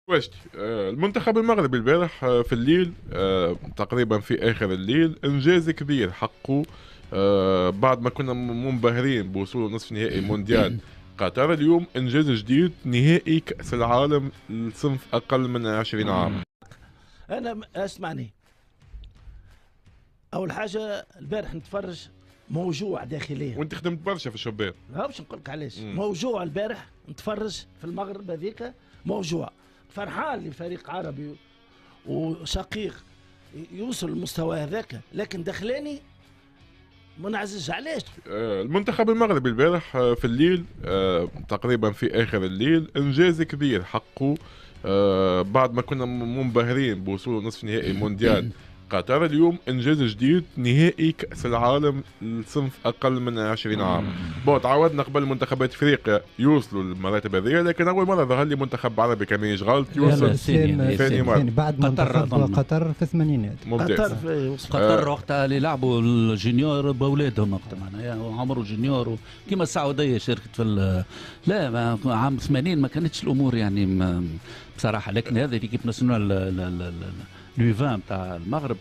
واش المنتخب المغربي البارح في الليل، تقريبا في آخر الليل إنجاز كبير حقه. بعد ما كنا منبهرين بوصول نصف نهائي مونديال قطر، اليوم إنجاز جديد، نهائي كأس العالم لصنف أقل من 20 عام. انا اسمعني. اول حاجه البارح نتفرج موجوع داخليا. وانت خدمت برشا في الشباب. لا باش نقول لك علاش موجوع البارح نتفرج في المغرب هذيك موجوع. فرحان لفريق عربي وشقيق يوصل للمستوى هذاك، لكن دخلاني منعزج. علاش؟ المنتخب المغربي البارح في الليل، تقريبا في آخر الليل إنجاز كبير حقه. بعد ما كنا منبهرين بوصول نصف نهائي مونديال قطر، اليوم انجاز جديد، نهائي كاس العالم لصنف اقل من 20 عام. تعودنا قبل منتخبات افريقيا يوصلوا للمراتب هذه، لكن اول مره ظهر لي منتخب عربي كان يشغل يوصل ثاني مره بعد منتخب قطر في الثمانينات. ممتاز. قطر وقتها اللي لعبوا الجونيور باولادهم وقتها، معناها عمرو جونيور كيما السعوديه شاركت في لا عام 80 ما كانتش الامور يعني بصراحه، لكن هذه ليكيب ناسيونال لوفان تاع المغرب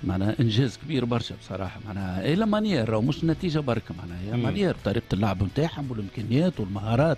معناها انجاز كبير برشا بصراحه. معناها اي لا مانيير ومش النتيجه برك، معناها هي مانيير طريقه اللعب نتاعهم والامكانيات والمهارات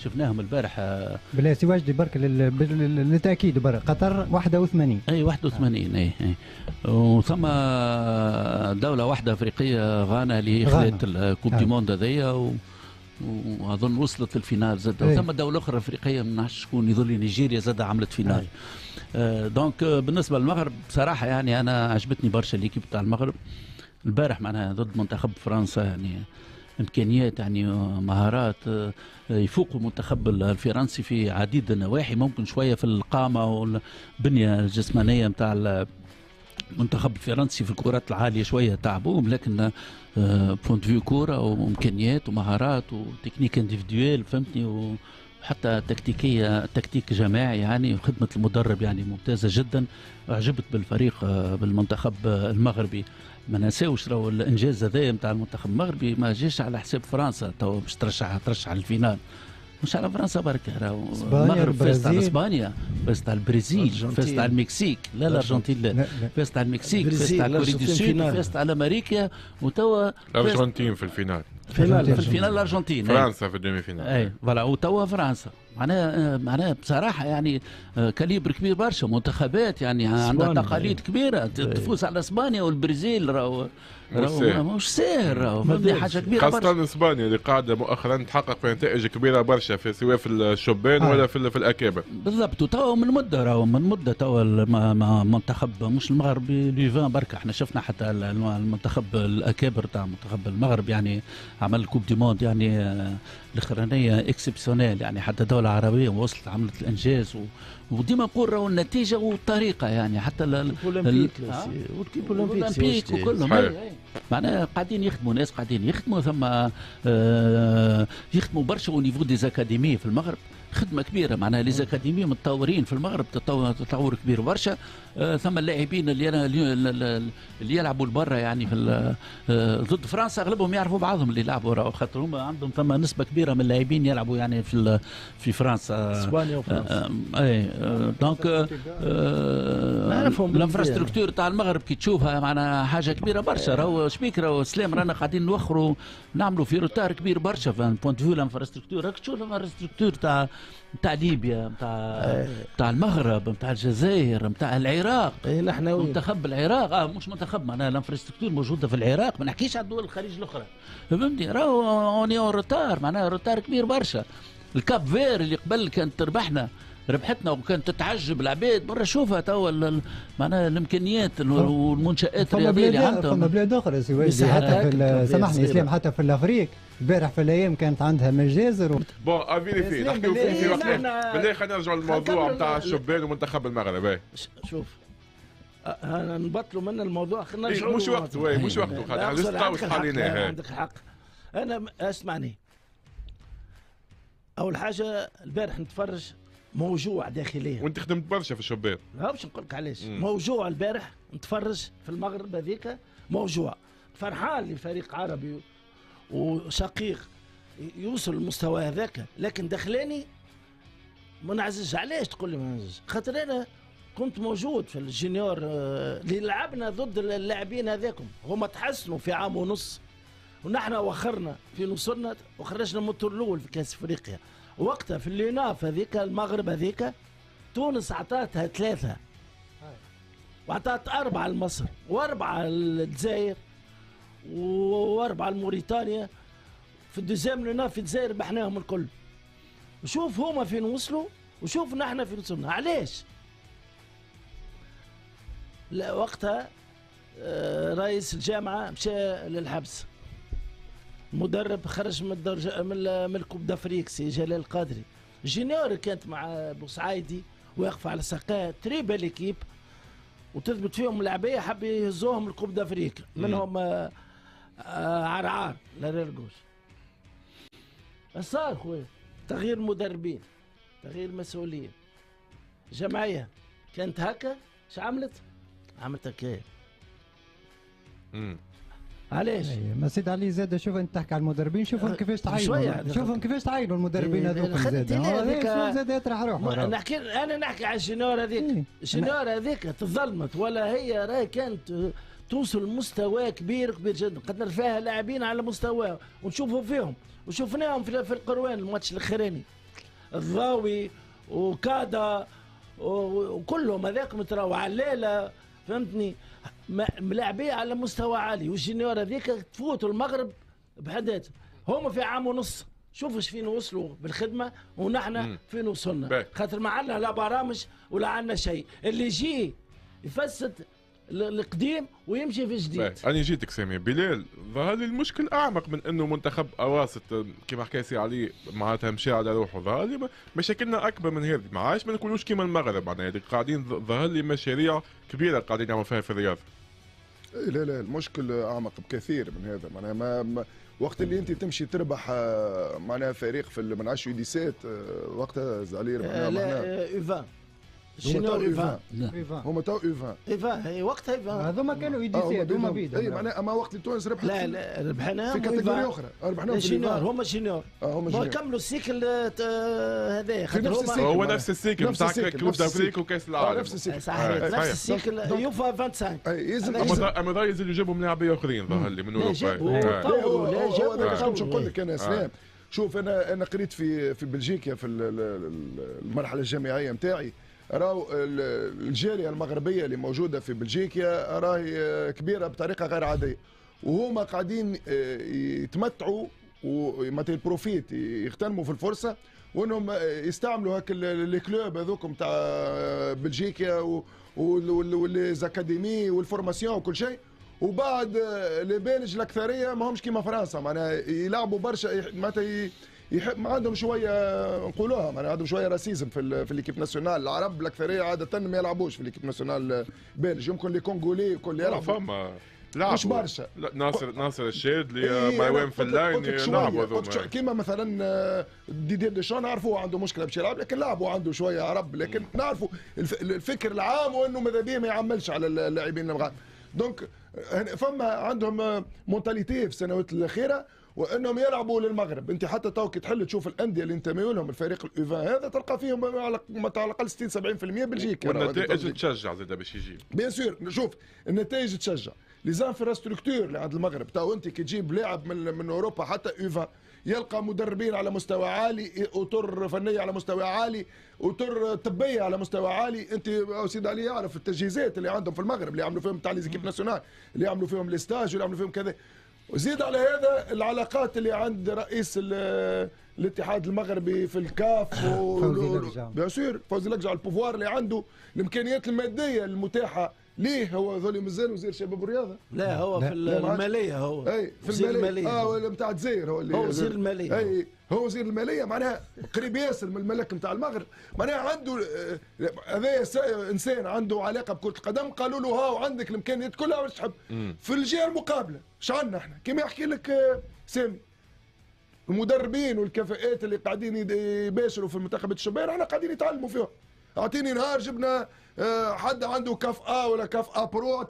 شفناهم البارح. بلا سي واجدي برك للتاكيد برك قطر 81 اي 81 اي وثم دوله واحده افريقيه غانا اللي خذت الكوب دي موند هذيا واظن وصلت للفينال زاد. وثم دوله اخرى افريقيه ما نعرفش شكون يظل نيجيريا زاد عملت فينال. دونك بالنسبه للمغرب بصراحه يعني انا عجبتني برشا ليكيب تاع المغرب البارح، معناها ضد منتخب فرنسا يعني امكانيات يعني مهارات يفوق المنتخب الفرنسي في عديد النواحي، ممكن شويه في القامه والبنيه الجسمانيه نتاع المنتخب الفرنسي في الكرات العاليه شويه تعبوهم، لكن بوينت فيو كوره وامكانيات ومهارات وتكنيك انديفيدويل فهمتني، وحتى تكتيكيه تكتيك جماعي يعني، وخدمه المدرب يعني ممتازه جدا. اعجبت بالفريق بالمنتخب المغربي. ما نساوش راهو الانجاز هذايا نتاع المنتخب المغربي ما جاش على حساب فرنسا تو باش ترشح للفينال، مش على فرنسا برك. راهو المغرب فازت على اسبانيا، فازت على البرازيل، فازت على المكسيك، لا الارجنتين لا، فازت على المكسيك، فازت على كوريا دو سود، فازت على امريكا، وتوا الارجنتين في الفينال. في الفينال الارجنتين، فرنسا في الدومي فينال. اي فوالا، وتوا فرنسا. معناها بصراحه يعني كاليبر كبير برشا، منتخبات يعني عندها تقاليد كبيره، تفوز على اسبانيا والبرازيل راهو مش ساهل، راهو فهمني حاجه كبيره برشا. خاصه اسبانيا اللي قاعده مؤخرا تحقق في نتائج كبيره برشا في سواء في الشبان ولا في الاكابر. بالضبط، وتوا من مده توا المنتخب مش المغربي ليفان بركه، احنا شفنا حتى المنتخب الاكابر تاع المنتخب المغرب يعني عمل كوب دي موند يعني الاخرانيه اكسبسيونيل يعني، حتى دوله عربيه وصلت عملت الانجاز وديما نقول راهو النتيجه والطريقه يعني، حتى الاولمبيك وكلهم معناها قاعدين يخدموا، ناس قاعدين يخدموا، ثم يخدموا برشا ونيفو دي زاكاديمي في المغرب، خدمه كبيره معناها لي زاكاديمي متطورين في المغرب تطور كبير برشا. ثم اللاعبين اللي يلعبوا لبرا يعني في ضد فرنسا اغلبهم يعرفوا بعضهم اللي يلعبوا، راهو خاطر هم عندهم ثم نسبه كبيره من اللاعبين يلعبوا يعني في فرنسا، اسبانيا وفرنسا. اي دونك الانفراستركتور تاع المغرب كي تشوفها معناها حاجه كبيره برشا. راهو شبيك راهو سلام رانا قاعدين نوخروا نعملوا في روتار كبير برشا في بوينت فيو الانفراستركتور. راك تشوف الانفراستركتور تاع ليبيا، تاع المغرب، تاع الجزائر، تاع العراق، منتخب العراق مش منتخب معناها الانفراستركتور موجوده في العراق، ما نحكيش على دول الخليج الاخرى فهمتني. راهو اوني روتار معناها روتار كبير برشا. الكاب فير اللي قبل كانت ربحتنا وكانت تتعجب العباد برا، شوفها توا معناها الامكانيات والمنشات الرياضيه اللي عندهم. فما بلاد اخرى سي حتى في سامحني اسلام، حتى في الافريق البارح في الايام كانت عندها مجازر افيريفي نحكيو في وقت بالله. خلينا نرجعوا للموضوع نتاع الشبان ومنتخب المغرب. شوف نبطلوا من الموضوع، خلينا نرجعوا مش وقته مش وقته، خلينا نستقاوش حالينا. عندك الحق. انا اسمعني. اول حاجه البارح نتفرج موجوع داخليا. وانت خدمت برشا في الشباب. لا باش نقول لك علاش. موجوع البارح نتفرج في المغرب هذيك موجوع. فرحان لفريق عربي وشقيق يوصل للمستوى هذاك، لكن دخلاني ما نعززش. علاش تقول لي ما نعززش؟ خاطر انا كنت موجود في الجونيور اللي لعبنا ضد اللاعبين هذاكم، هما تحسنوا في عام ونص ونحن وخرنا في نصرنا وخرجنا من الدور الاول في كاس افريقيا. وقتها في الليناف هذيك المغرب هذيك تونس عطاتها 3 وعطات 4 لمصر و4 للجزائر و4 لموريتانيا. في الدوزيام ليناف في الجزائر ربحناهم الكل. وشوف هما فين وصلوا وشوف نحن فين وصلنا. علاش؟ لا وقتها رئيس الجامعه مشى للحبس، المدرب خرج من الدرجه من الكوب دافريك سي جلال القادري، جونيور كانت مع بوسعايدي واقفه على ساقها تريبا ليكيب وتثبت فيهم اللاعبيه حب يهزوهم الكوب دافريك منهم عرعار لاريرغوش. صار خويا تغيير مدربين، تغيير مسؤولين. جمعيه كانت هكا اش عملت؟ عملت هكايا. علاش؟ ما سيد علي زاد شوف انت تحكي على المدربين، شوفهم كيفاش تعينوا، شوفهم كيفاش تعينوا المدربين هذوك زاد يطرح روحه. نحكي على الجنور هذيك، الجنور هذيك تظلمت ولا هي راهي كانت توصل لمستوى كبير جدا، قد نرفعها لاعبين على مستوى ونشوفوا فيهم وشفناهم في القروان الماتش الاخراني، الضاوي وكادا وكلهم هذاكم تراو علالة فهمتني ملاعبيه على مستوى عالي. والجنيور هذيك تفوتوا المغرب بحدات هما في عام ونص. شوفوا فين وصلوا بالخدمه ونحن فين وصلنا، خاطر ما عندنا لا برامج ولا عندنا شيء. اللي يجي يفسد القديم ويمشي في جديد. انا جيتك سامي بلال، ظهر لي المشكل اعمق من انه منتخب اواسط كما حكى سي علي معناتها مشى على روحه. ظهر لي مشاكلنا اكبر من هذه، ما عادش ما نكونوش كيما المغرب معناها قاعدين. ظهر لي مشاريع كبيره قاعدين نعملوا فيها في الرياض. لا لا المشكل اعمق بكثير من هذا. معناها ما وقت اللي انت تمشي تربح معناها فريق في ما نعرفش يديسات وقتها زعلير معناها لا ايفان شنو ايفان؟ هما تو ايفان هي وقتها ايفان هذوما كانوا يديسات هما بيد. اي معناها اما وقت تونس ربحت لا ربحناهم في كاتيجوري اخرى، ربحناهم في الجونيور. هما جونيور هما كملوا السيكل هذايا هو نفس السيكل نتاع كوب دافريك وكاس العالم. نفس السيكل صحيح نفس السيكل يوفا 25. اما ضاي يزيدوا يجيبوا من لاعبين اخرين ظهر لي من اوروبا. جابوا باش نقول لك انا اسلام. شوف انا قريت في بلجيكا في المرحله الجامعيه نتاعي، راهو الجاليه المغربيه اللي موجوده في بلجيكا راهي كبيره بطريقه غير عاديه، وهما قاعدين يتمتعوا ومثل البروفيت يغتنموا في الفرصه وانهم يستعملوا هاك الكلوب هذوك نتاع بلجيكا والزاكاديمي والفورماسيون وكل شيء. وبعد لي بلج الاكثريه ماهمش كيما فرنسا، معناها يلعبوا برشا معناتها ما عندهم شويه نقولوها، معناها عندهم شويه راسيزم في ليكيب ناسيونال. العرب الاكثريه عاده ما يلعبوش في ليكيب ناسيونال بلج، يمكن لي كونغولي وكل يلعبوا فما مش برشا. ناصر الشادلي مروان فلاين يلعبوا كيما مثلا ديدي ديشان نعرفوه عنده مشكله باش يلعب، لكن لعبوا عنده شويه عرب، لكن نعرفوا الفكر العام وانه ماذا بيه ما يعملش على اللاعبين المغاربه. دونك فما عندهم مونتاليتي في السنوات الاخيره وانهم يلعبوا للمغرب. انت حتى توك تحل تشوف الانديه اللي انتميوا لهم الفريق الاوفان هذا تلقى فيهم على الاقل 60 70% بلجيكا. والنتائج تشجع زاد باش يجي. بيان سور شوف النتائج تشجع. لي زانفراستركتور اللي عند المغرب تو انت كي تجيب لاعب من اوروبا حتى اوفان يلقى مدربين على مستوى عالي، اطر فنيه على مستوى عالي، اطر طبيه على مستوى عالي. انت سيد علي يعرف التجهيزات اللي عندهم في المغرب اللي يعملوا فيهم تاع ليزيكيب ناسيونال، اللي يعملوا فيهم الاستاج واللي يعملوا فيهم كذا. وزيد على هذا العلاقات اللي عند رئيس الاتحاد المغربي في الكاف بيان سور فوزي لقجع، البوفوار اللي عنده، الامكانيات الماديه المتاحه ليه. هو ذولي مازال وزير الشباب والرياضه؟ لا هو في الماليه. هو اي في الماليه ولا نتاع الجزائر هو اللي هو وزير الماليه. اي هو وزير الماليه معناها قريب ياسر من الملك نتاع المغرب. معناها عنده هذا انسان عنده علاقه بكره القدم. قالوا له ها وعندك الامكانيات كلها واش تحب. في الجهه المقابله اش عندنا احنا كما يحكي لك سامي المدربين والكفاءات اللي قاعدين يباشروا في المنتخبات الشباب احنا قاعدين نتعلموا فيهم. اعطيني نهار جبنا حد عنده كاف ا ولا كاف ا برو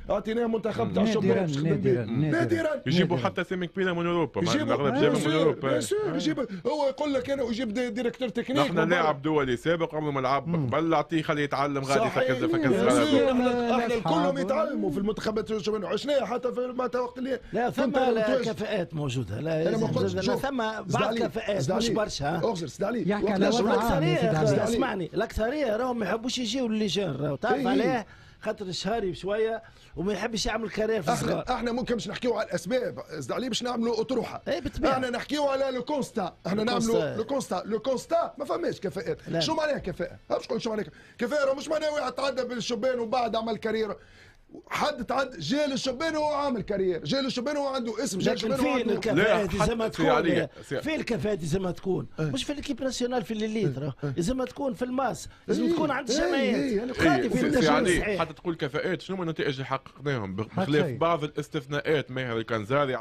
اعطيناه منتخب تاع الشباب نادرا يجيبوا حتى سامي كبيره من اوروبا المغرب جاب من اوروبا يجيب هو يقول لك انا ويجيب ديريكتور تكنيك. نحن لاعب دولي سابق عمره ما لعب قبل، اعطيه خليه يتعلم غادي فكز احنا الكلهم يتعلموا في المنتخبات الشباب عشناها حتى في معناتها وقت اللي لا ثم كفاءات موجوده. لا ثم بعض كفاءات مش برشا. اغزر سدالي يحكي على الاكثريه اسمعني الاكثريه راهم ما يحبوش يجيوا اللجان راهو تعرف عليه خاطر الشهري شويه وما يحبش يعمل كارير في الصغار. احنا ممكن مش نحكيو على الاسباب زدالي باش نعملوا اطروحه. بالطبيعه احنا نحكيو على لو كونستا. احنا نعملوا لو كونستا ما فماش كفاءات. شو معناها كفاءه؟ شو معناها كفاءه؟ مش معناها واحد تعدى بالشبان وبعد عمل كارير. حد تعد جيل الشبان هو عامل كارير، جيل الشبان هو عنده اسم، جيل الشبان هو عنده الكفاءات زي ما تكون في الكفاءات زي ما تكون مش في الكيب ناسيونال في الليليت زي ما تكون في الماس لازم تكون عند جمعيات حتى تقول كفاءات شنو النتائج اللي حققناهم بخلاف بعض الاستثناءات ماهر الكنزاري